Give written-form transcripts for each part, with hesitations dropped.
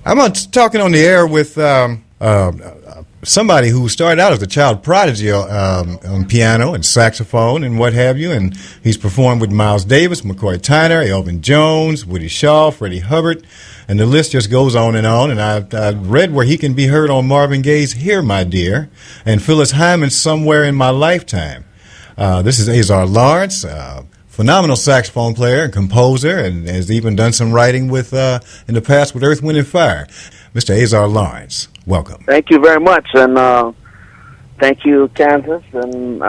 I'm talking on the air with somebody who started out as a child prodigy on piano and saxophone and what have you, and he's performed with Miles Davis, McCoy Tyner, Elvin Jones, Woody Shaw, Freddie Hubbard, and the list just goes on. And I read where he can be heard on Marvin Gaye's "Here, My Dear" and Phyllis Hyman's "Somewhere in My Lifetime." This is Azar Lawrence, phenomenal saxophone player and composer, and has even done some writing with in the past with Earth, Wind, and Fire. Mr. Azar Lawrence, welcome. Thank you very much, and thank you, Kansas, and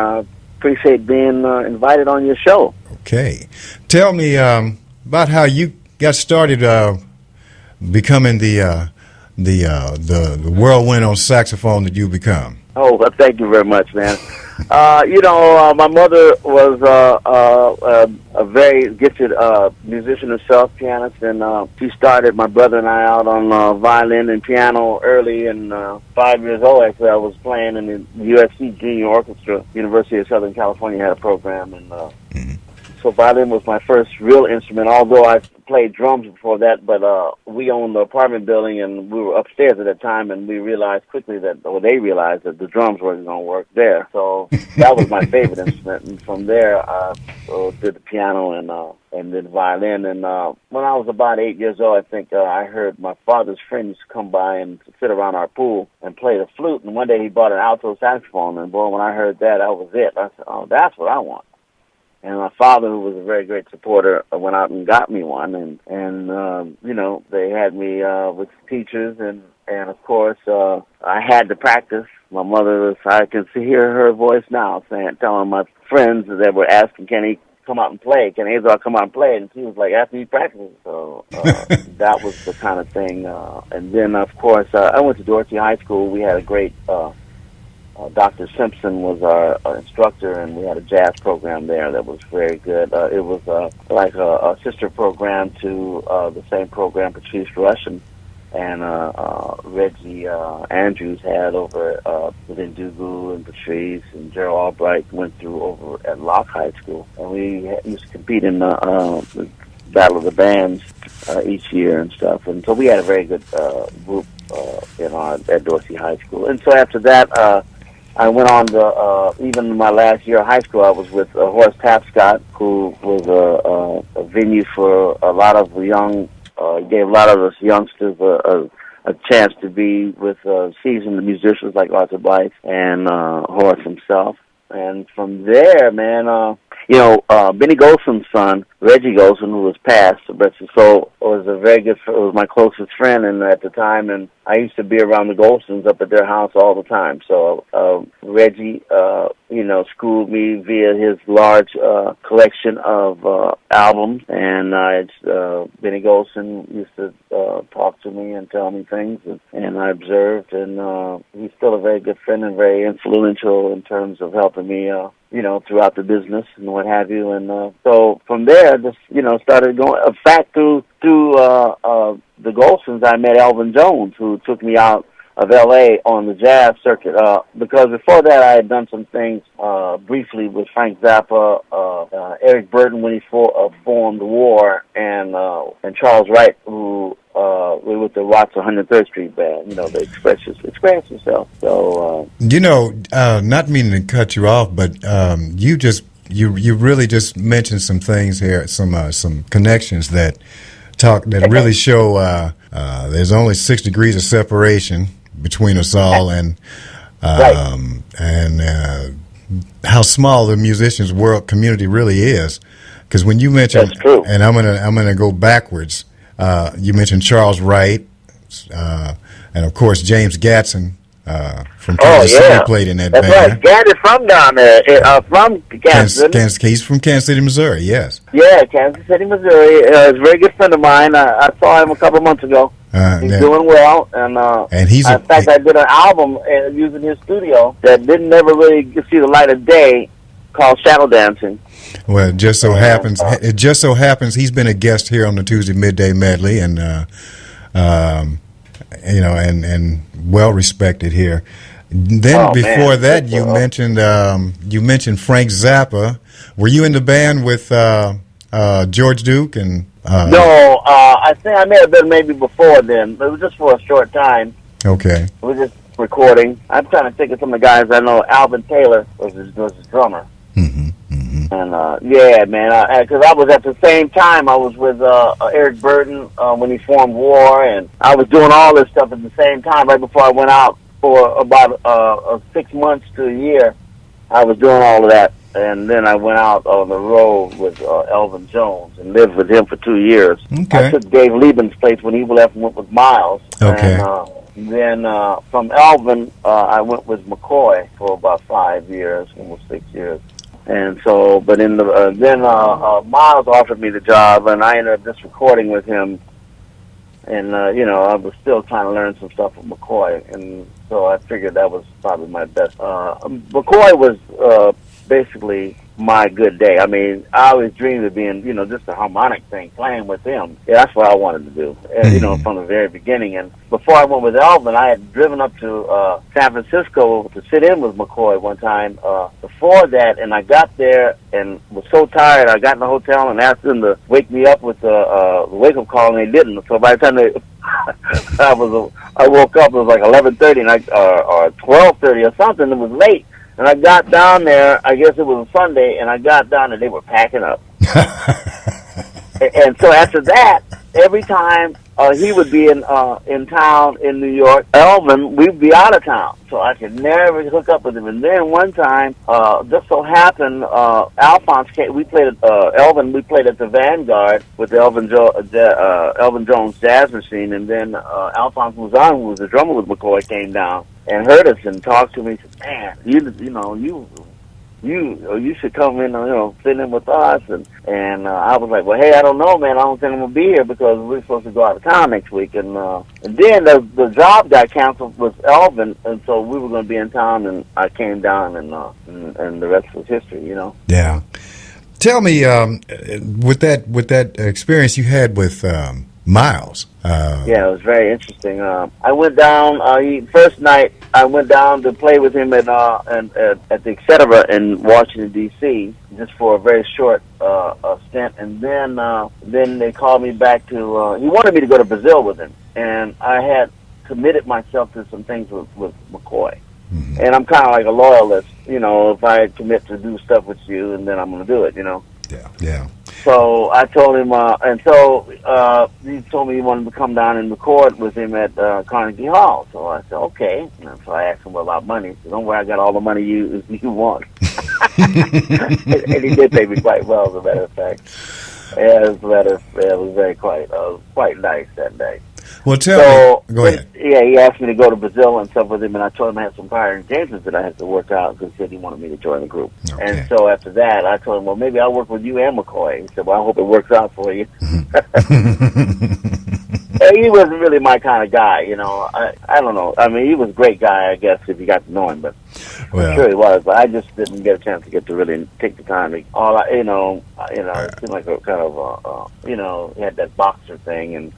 appreciate being invited on your show. Okay. Tell me about how you got started becoming the whirlwind on saxophone that you become. Oh, well, thank you very much, man. My mother was a very gifted musician herself, pianist, and she started my brother and I out on violin and piano early. And 5 years old, actually, I was playing in the USC Junior Orchestra. University of Southern California had a program, and so violin was my first real instrument, although I played drums before that. But we owned the apartment building, and we were upstairs at that time, and we realized quickly they realized that the drums weren't going to work there. So that was my favorite instrument. And from there, I did the piano and then violin. And when I was about 8 years old, I think I heard my father's friends come by and sit around our pool and play the flute. And one day he bought an alto saxophone, and boy, when I heard that was it. I said, oh, that's what I want. And my father, who was a very great supporter, went out and got me one, and they had me with teachers, and of course I had to practice. My mother I can hear her voice now telling my friends that were asking, can he come out and play? Can Azar come out and play? And she was like, after he practices. So that was the kind of thing. And then, of course, I went to Dorsey High School. We had a great Dr. Simpson was our instructor, and we had a jazz program there that was very good. It was like a sister program to the same program Patrice Rush and Reggie Andrews had over within Dugu, and Patrice and Gerald Albright went through over at Locke High School. And we used to compete in the Battle of the Bands each year and stuff. And so we had a very good group at Dorsey High School. And so after that, I went on to, even in my last year of high school, I was with Horace Tapscott, who was a venue for a lot of the young, gave a lot of us youngsters a chance to be with seasoned musicians like Arthur Blythe and Horace himself. And from there, man, Benny Golson's son, Reggie Golson, who was passed, so was a very good, was my closest friend and at the time, and I used to be around the Golsons up at their house all the time. So Reggie, schooled me via his large collection of albums, and Benny Golson used to talk to me and tell me things, and I observed, and he's still a very good friend and very influential in terms of helping me throughout the business and what have you. And so from there, just, started going. In fact, through the Golsons, I met Elvin Jones, who took me out of L.A. on the jazz circuit. Because before that, I had done some things briefly with Frank Zappa, Eric Burton when he formed War, and Charles Wright, who we were with the Watts 103rd Street Band. The Express Yourself. So not meaning to cut you off, but you really just mentioned some things here, some connections that really show there's only 6 degrees of separation between us all, and how small the musicians' world community really is. Because when you mentioned, and I'm gonna go backwards. You mentioned Charles Wright, and of course James Gatson from Kansas City played in that band. That's right. Gatson from down there, from Kansas. He's from Kansas City, Missouri. Yes. Yeah, Kansas City, Missouri. He's a very good friend of mine. I saw him a couple of months ago. He's doing well, and he's in fact, I did an album using his studio that didn't never really see the light of day, called Shadow Dancing. Well, it just so happens he's been a guest here on the Tuesday Midday Medley, and and well respected here. Then before that, you mentioned Frank Zappa. Were you in the band with George Duke and No, I think I may have been maybe before then, but it was just for a short time. Okay. It was just recording. I'm trying to think of some of the guys I know. Alvin Taylor was his drummer. Mm-hmm. Mm-hmm. And yeah, man, because I was at the same time I was with Eric Burton when he formed War, and I was doing all this stuff at the same time right before I went out for about 6 months to a year. I was doing all of that, and then I went out on the road with Elvin Jones and lived with him for 2 years. Okay. I took Dave Liebman's place when he left and went with Miles. Okay. And then from Elvin, I went with McCoy for about 5 years, almost 6 years. And so, but in the then Miles offered me the job, and I ended up just recording with him. And you know, I was still trying to learn some stuff with McCoy, and so I figured that was probably my best. McCoy was basically my good day. I mean, I always dreamed of being, you know, just a harmonic thing, playing with him. Yeah, that's what I wanted to do, you know, from the very beginning. And before I went with Elvin, I had driven up to San Francisco to sit in with McCoy one time before that, and I got there and was so tired. I got in the hotel and asked them to wake me up with the wake-up call, and they didn't. So by the time they I woke up, it was like 11:30 and or 12:30 or something. It was late. And I got down there, I guess it was a Sunday, and I got down and they were packing up. And so after that, every time he would be in town in New York, Elvin, we'd be out of town. So I could never hook up with him. And then one time, just so happened, Alphonse came, we played at, Elvin, we played at the Vanguard with the Elvin Jones Jazz Machine. And then Alphonse Mouzon, who was the drummer with McCoy, came down and heard us and talked to me. He said, "Man, you should come in, sit in with us." And I was like, "Well, hey, I don't know, man. I don't think I'm gonna be here because we're supposed to go out of town next week." And then the job got canceled with Elvin, and so we were gonna be in town, and I came down, and the rest was history, you know. Yeah. Tell me, with that experience you had with Miles. Yeah, it was very interesting. I went down. First night, I went down to play with him at the Etc. in Washington D.C. just for a very short stint, and then they called me back to. He wanted me to go to Brazil with him, and I had committed myself to some things with McCoy. Mm-hmm. And I'm kind of like a loyalist, you know. If I commit to do stuff with you, and then I'm going to do it, you know. Yeah, yeah. So I told him, and so he told me he wanted to come down and record with him at Carnegie Hall. So I said, okay. And so I asked him about money. He said, "Don't worry, I got all the money you want." And he did pay me quite well, as a matter of fact. Yeah, it was very quite nice that day. Well, tell me. Go ahead. Yeah, he asked me to go to Brazil and stuff with him, and I told him I had some prior engagements that I had to work out because he said he wanted me to join the group. Okay. And so after that, I told him, well, maybe I'll work with you and McCoy. He said, well, I hope it works out for you. He wasn't really my kind of guy, you know. I don't know. I mean, he was a great guy, I guess, if you got to know him, but I'm sure he was. But I just didn't get a chance to get to really take the time. It seemed like a kind of, he had that boxer thing, and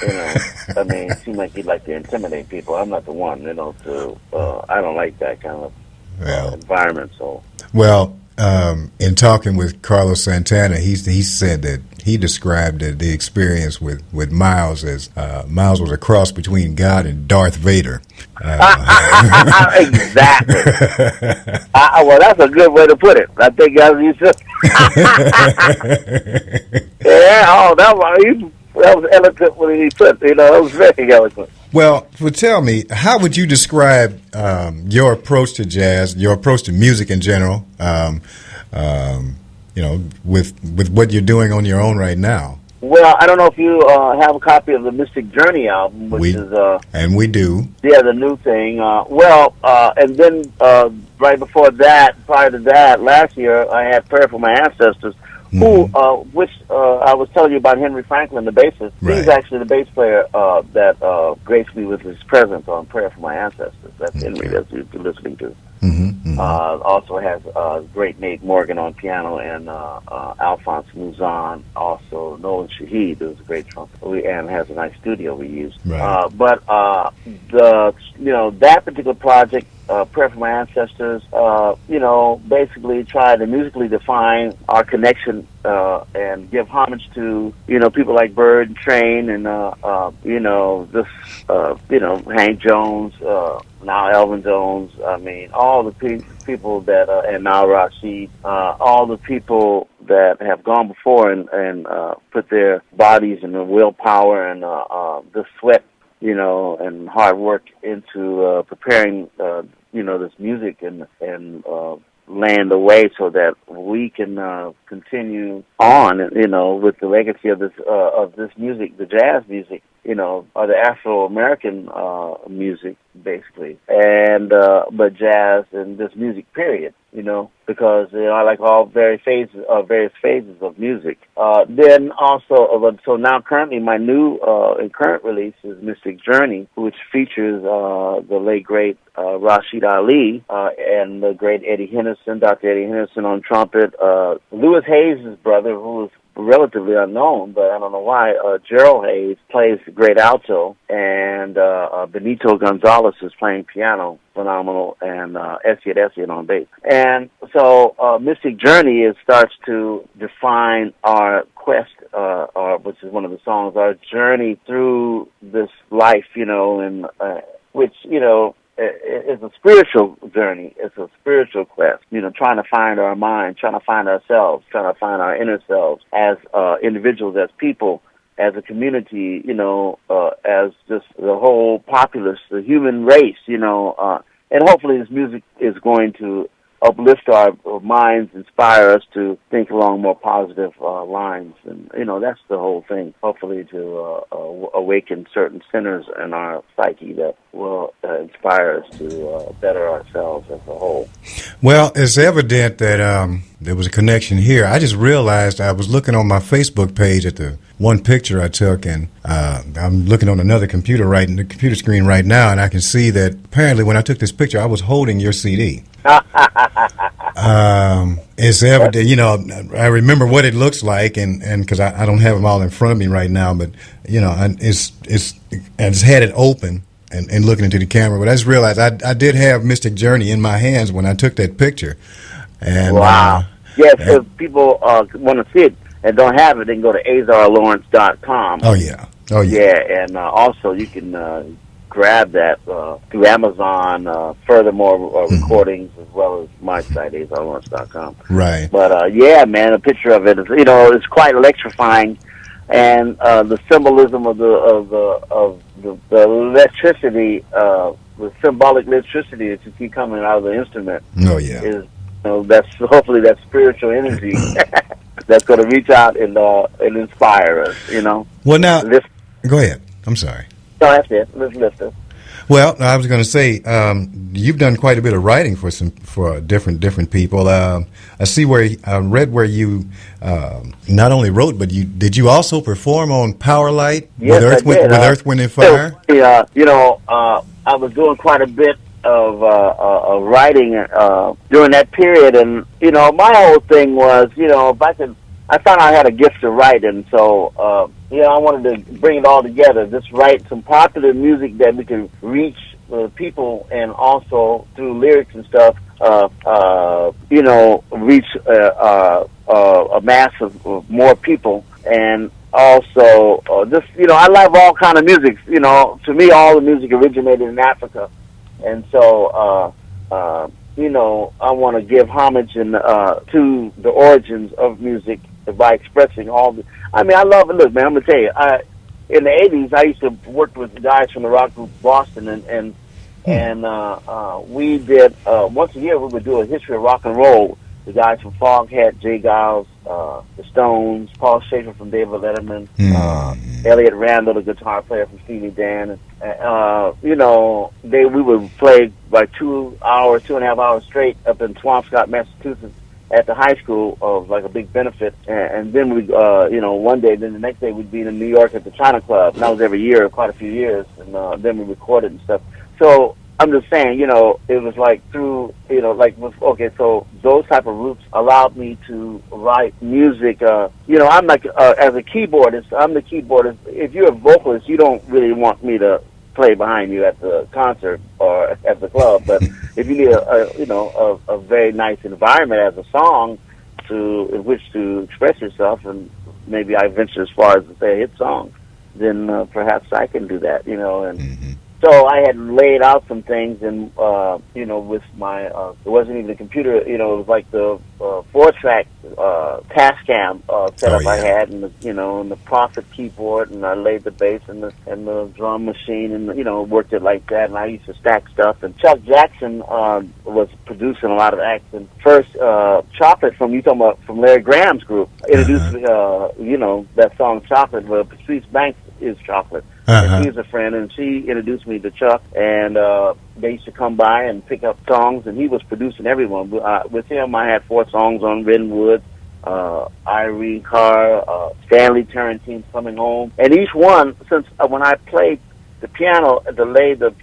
you know, I mean, it seemed like he'd like to intimidate people. I'm not the one, you know, I don't like that kind of environment. So, well, in talking with Carlos Santana, he said that he described the experience with Miles as Miles was a cross between God and Darth Vader. Exactly. Well, that's a good way to put it. I think you should. Yeah. That was eloquent when he put. You know, that was very eloquent. Well, tell me, how would you describe your approach to jazz, your approach to music in general? With what you're doing on your own right now. Well, I don't know if you have a copy of the Mystic Journey album, which is and we do. Yeah, the new thing. And then right before that, prior to that, last year I had Prayer for My Ancestors. Which I was telling you about Henry Franklin, the bassist. Right. He's actually the bass player that graced me with his presence on Prayer for My Ancestors. That's Henry that you've been listening to. Mm-hmm, mm-hmm. Also has great Nate Morgan on piano and Alphonse Mouzon. Also Nolan Shahid, who's a great trumpet, and has a nice studio we use. Right. That particular project prayer for my ancestors, basically try to musically define our connection and give homage to, people like Bird and Train and, Hank Jones, now Elvin Jones. I mean, all the people that, and now Rashid, all the people that have gone before and put their bodies and their willpower and the sweat, and hard work into preparing, this music and laying the way so that we can continue on, with the legacy of this music, the jazz music, or the Afro-American music, basically, and but jazz and this music period, because I like all various phases of music. Then also, so now currently my new and current release is Mystic Journey, which features the late great Rashid Ali and the great Eddie Henderson, Dr. Eddie Henderson on trumpet, Louis Hayes' brother, who was relatively unknown, but I don't know why. Gerald Hayes plays great alto, and Benito Gonzalez is playing piano, phenomenal, and Essiet on bass. And so Mystic Journey starts to define our quest, which is one of the songs, our journey through this life, and which, it's a spiritual journey. It's a spiritual quest, trying to find our mind, trying to find ourselves, trying to find our inner selves as individuals, as people, as a community, as just the whole populace, the human race, and hopefully this music is going to uplift our minds, inspire us to think along more positive lines. And, that's the whole thing, hopefully to awaken certain centers in our psyche that will inspire us to better ourselves as a whole. Well, it's evident that there was a connection here. I just realized I was looking on my Facebook page at the one picture I took, and I'm looking on another computer the computer screen right now, and I can see that apparently when I took this picture, I was holding your CD. It's evident, I remember what it looks like, and because I don't have them all in front of me right now, but I just had it open and looking into the camera. But I just realized I did have Mystic Journey in my hands when I took that picture. And wow! Yes, if people want to see it and don't have it, they can go to azarlawrence.com. Oh yeah. Yeah, and also you can grab that through Amazon. Furthermore, recordings as well as my site, azarlawrence.com. Right. But yeah, man, a picture of it is, it's quite electrifying, and the symbolism of the electricity, the symbolic electricity that you see coming out of the instrument. Oh yeah. Is that's hopefully that spiritual energy that's going to reach out and inspire us. Well, now go ahead. I'm sorry. No, that's it. Let's lift it. Well, I was going to say you've done quite a bit of writing for different people. I see I read where you not only wrote, but did you also perform on Power Light with Earth, Wind and Fire? Yeah, I was doing quite a bit of writing during that period, and my whole thing was, I found I had a gift to write, and so I wanted to bring it all together. Just write some popular music that we can reach people, and also through lyrics and stuff, reach a mass of more people, and also I love all kind of music. To me, all the music originated in Africa. And so, I want to give homage to the origins of music by expressing all the. I mean, I love it. Look, man, I'm gonna tell you. In the '80s, I used to work with guys from the rock group Boston, and we did once a year we would do a history of rock and roll. The guys from Foghat, Jay Giles, the Stones, Paul Schaefer from David Letterman, Elliot Randall, the guitar player from Steely Dan. We would play like 2.5 hours straight up in Swampscott, Massachusetts, at the high school of like a big benefit. And then we, one day, then the next day we'd be in New York at the China Club. And that was every year, quite a few years. And then we recorded and stuff. So I'm just saying, it was like through, so those type of roots allowed me to write music. I'm like, as a keyboardist, I'm the keyboardist. If you're a vocalist, you don't really want me to play behind you at the concert or at the club. But if you need a very nice environment as a song in which to express yourself, and maybe I venture as far as to say a hit song, then perhaps I can do that, And so I had laid out some things, and with my it wasn't even a computer, it was like the 4-track Tascam setup I had, and and the Prophet keyboard, and I laid the bass and the drum machine, and worked it like that. And I used to stack stuff. And Chuck Jackson was producing a lot of acts. And first, Chocolate from Larry Graham's group introduced that song Chocolate. But Patrice Banks is Chocolate. And she was a friend, and she introduced me to Chuck, and they used to come by and pick up songs, and he was producing everyone. With him, I had 4 songs on Redwood, Irene Carr, Stanley Turrentine's Coming Home, and each one, since when I played the piano, the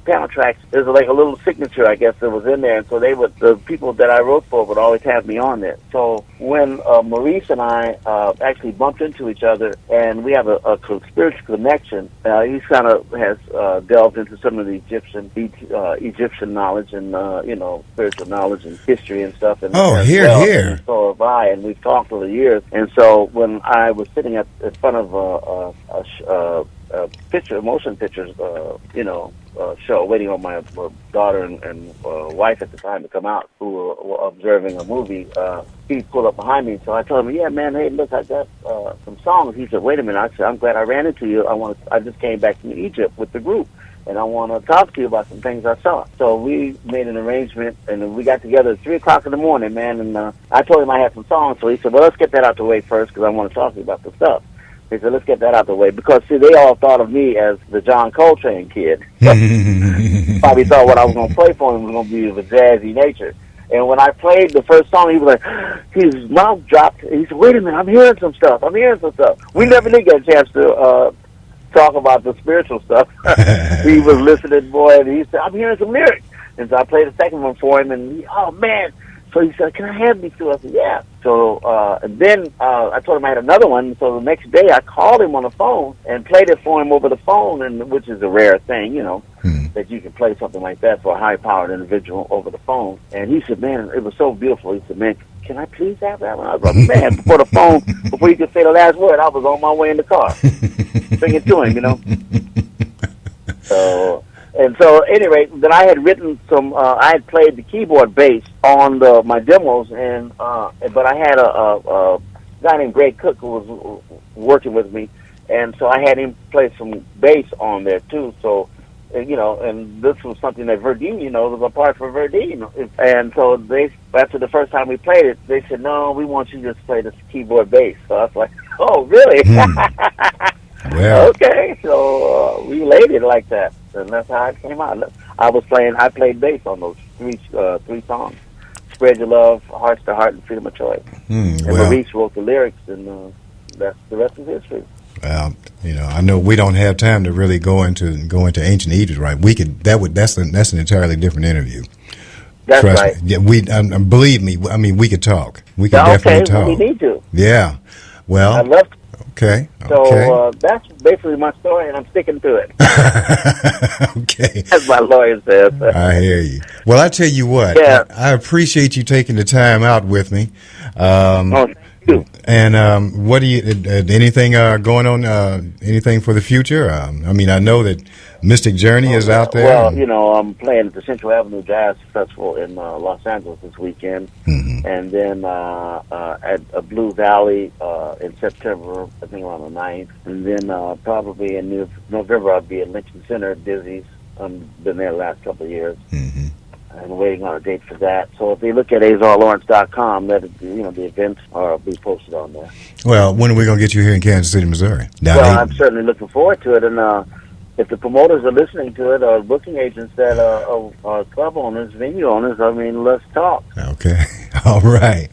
piano tracks, there's like a little signature, I guess, that was in there, and so the people that I wrote for would always have me on there. So when Maurice and I actually bumped into each other, and we have a spiritual connection, he kind of has delved into some of the Egyptian knowledge and spiritual knowledge and history and stuff. And here. And so have I, and we've talked over the years. And so when I was sitting in front of motion pictures, show, waiting on my daughter and wife at the time to come out, who were observing a movie. He pulled up behind me, so I told him, "Yeah, man, hey, look, I got some songs." He said, "Wait a minute." I said, "I'm glad I ran into you. I just came back from Egypt with the group, and I want to talk to you about some things I saw." So we made an arrangement, and we got together at 3:00 in the morning, man. And I told him I had some songs, so he said, "Well, let's get that out the way first, because I want to talk to you about the stuff." He said, "Let's get that out the way," because, see, they all thought of me as the John Coltrane kid. Probably thought what I was going to play for him was going to be of a jazzy nature. And when I played the first song, he was like, his mouth dropped. He said, "Wait a minute, I'm hearing some stuff. We never did get a chance to talk about the spiritual stuff. He was listening, boy, and he said, "I'm hearing some lyrics." And so I played the second one for him, and oh, man. So he said, "Can I have these two?" I said, "Yeah." So, and then I told him I had another one. So the next day I called him on the phone and played it for him over the phone, and which is a rare thing, that you can play something like that for a high-powered individual over the phone. And he said, "Man, it was so beautiful." He said, "Man, can I please have that one?" I was like, "Man," before you could say the last word, I was on my way in the car, singing to him, So, at any rate, then I had written I had played the keyboard bass on my demos, but I had a guy named Greg Cook who was working with me, and so I had him play some bass on there too. So, and this was something that Verdine, was a part for Verdine. And so after the first time we played it, they said, "No, we want you to just play this keyboard bass." So I was like, "Oh, really?" Well. Okay, so we laid it like that, and that's how it came out. I played bass on those three songs: "Spread Your Love," "Hearts to Heart," and "Freedom of Choice." And Maurice wrote the lyrics, and that's the rest is history. Well, I know we don't have time to really go into ancient Egypt, right? We could. That's an entirely different interview. That's Trust right. Me. Yeah, believe me. I mean, we could talk. We could definitely talk. We need to. Yeah. Well. I'd love to. Okay. So that's basically my story, and I'm sticking to it. Okay. As my lawyer says. I hear you. Well, I tell you what. Yeah. I appreciate you taking the time out with me. Thank you. And what do you? Anything going on? Anything for the future? I know that Mystic Journey is out there. Well, I'm playing at the Central Avenue Jazz Festival in Los Angeles this weekend, and then at Blue Valley in September, I think around the 9th, and then probably in November I'll be at Lincoln Center at Dizzy's. I've been there the last couple of years. I'm waiting on a date for that. So if they look at azarlawrence.com, the events will be posted on there. Well, when are we going to get you here in Kansas City, Missouri? I'm certainly looking forward to it. And if the promoters are listening to it, or booking agents that are club owners, venue owners, let's talk. Okay. All right.